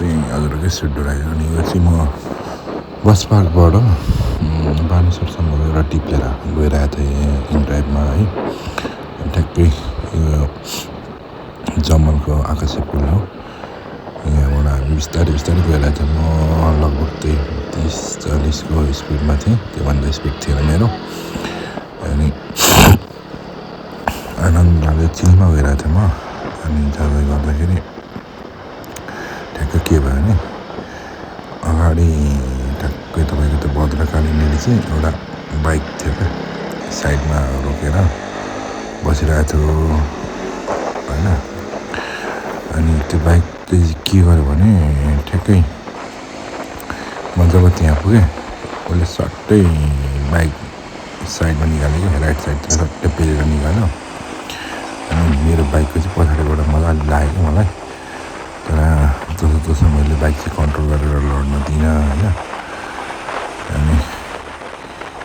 चाहिँ हजुरकै Swift desire अनि यो चाहिँ म बस पार्कबाट बानेश्वरसम्म गएर टिपेर गइरहेको थिएँ इन ड्राइभमा है। ठ्याक्कै यो जमलको आकाशे पुल हो, यहाँबाट हामी बिस्तारै बिस्तारै गइरहेको थियौँ। म लगभग त्यही 30-40 को स्पिडमा थिएँ, त्योभन्दा स्पिड थिएन मेरो। अनि आनन्दले चिलमा गइरहेको थिएँ म। अनि जाँदै गर्दाखेरि ठ्याक्कै के भयो भने अगाडि ठ्याक्कै तपाईँको त्यो भद्रकालीनिर चाहिँ एउटा बाइक थियो क्या, साइडमा रोकेर बसिरहेको थियो होइन। अनि त्यो बाइकले के गर्यो भने ठ्याक्कै म जब त्यहाँ पुगेँ उसले सट्टै बाइक साइडमा निकाल्यो क्या, राइट साइडतिर सट्टै पेलेर निकाल्यो। अनि मेरो बाइकको चाहिँ पछाडिबाट मजाले लाग्यो मलाई, तर जसो मैले बाइक चाहिँ कन्ट्रोल गरेर लड्न दिइनँ होइन। अनि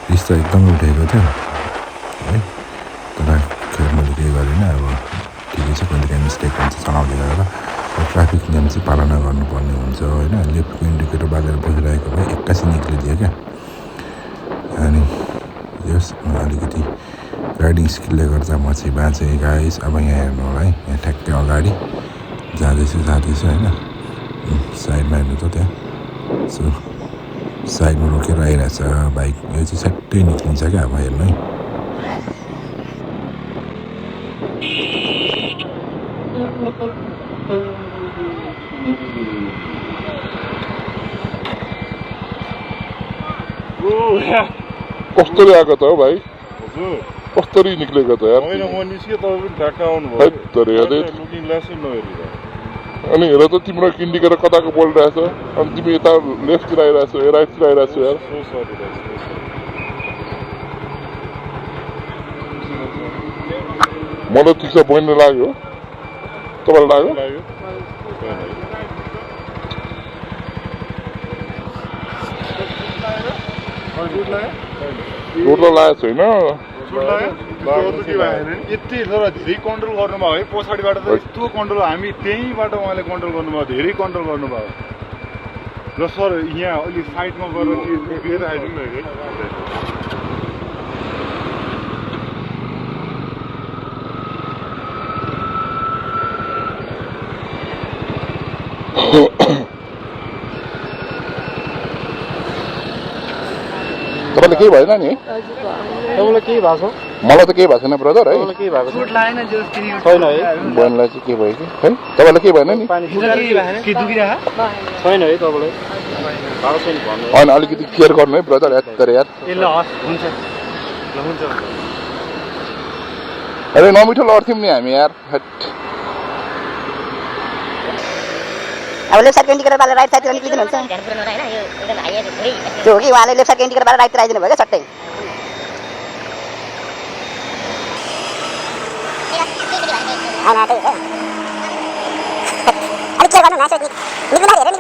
रिस त एकदमै उठेको थियो है, तर खैर मैले केही गरिनँ। अब ठिकै छ, कहिले काहीँ मिस्टेक हुन्छ चलाउँदै गरेर। ट्राफिक नियम चाहिँ पालना गर्नुपर्ने हुन्छ होइन। लेफ्टको इन्डिकेटर बालेर बसिरहेको भए एक्कासी निक्लिदियो क्या। अनि यस अलिकति राइडिङ स्किलले गर्दा म चाहिँ बाँचेँ गाइस। अब यहाँ हेर्नु होला है, यहाँ ठ्याक्कै अगाडि जाँदैछु होइन, साइडमा हेर्नु त त्यहाँ सो साइडमा रोकेर आइरहेछ बाइक, यो चाहिँ सट्टै निक्लिन्छ क्या। अब हेर्नु है, कस्तरी आएको त हो भाइ, कस्तरी निक्लेको त यार। अनि हेर त तिम्रो इन्डिकेटर कताको बोलिरहेछ, अनि तिमी यता लेफ्टतिर आइरहेछौ राइटतिर आइरहेछौ यार। मलाई ठिक छ, बहिनी लाग्यो, तपाईँलाई लाग्यो? चोट त लागेको छैन, यति तर धेरै कन्ट्रोल गर्नुभयो है। पछाडिबाट त यस्तो कन्ट्रोल, हामी त्यहीँबाट उहाँले कन्ट्रोल गर्नुभयो, धेरै कन्ट्रोल गर्नुभयो। र सर यहाँ अलिक साइडमा गएर आइदिनु है। तपाईँलाई केही भएन नि? तपाईँलाई केही भएको छ? मलाई त केही भएको छैन ब्रदर है। केही भएको छैन है? बहिनीलाई चाहिँ के भयो कि है? तपाईँलाई केही भएन नि? छैन है तपाईँलाई? होइन, अलिकति केयर गर्नु है ब्रदर यार। अरे नमिठो लड्थ्यौँ नि हामी यार। अब लेफ्ट साइडको इन्डिकेटर बालेर राइट साइडतिर निक्लिदिनु हुन्छ त्यो हो कि उहाँले लेफ्ट साइडको इन्डिकेटर बालेर राइटतिर आइदिनु भयो क्या सट्टै। अलिक के गर्नु न, निक्लिँदा धेरै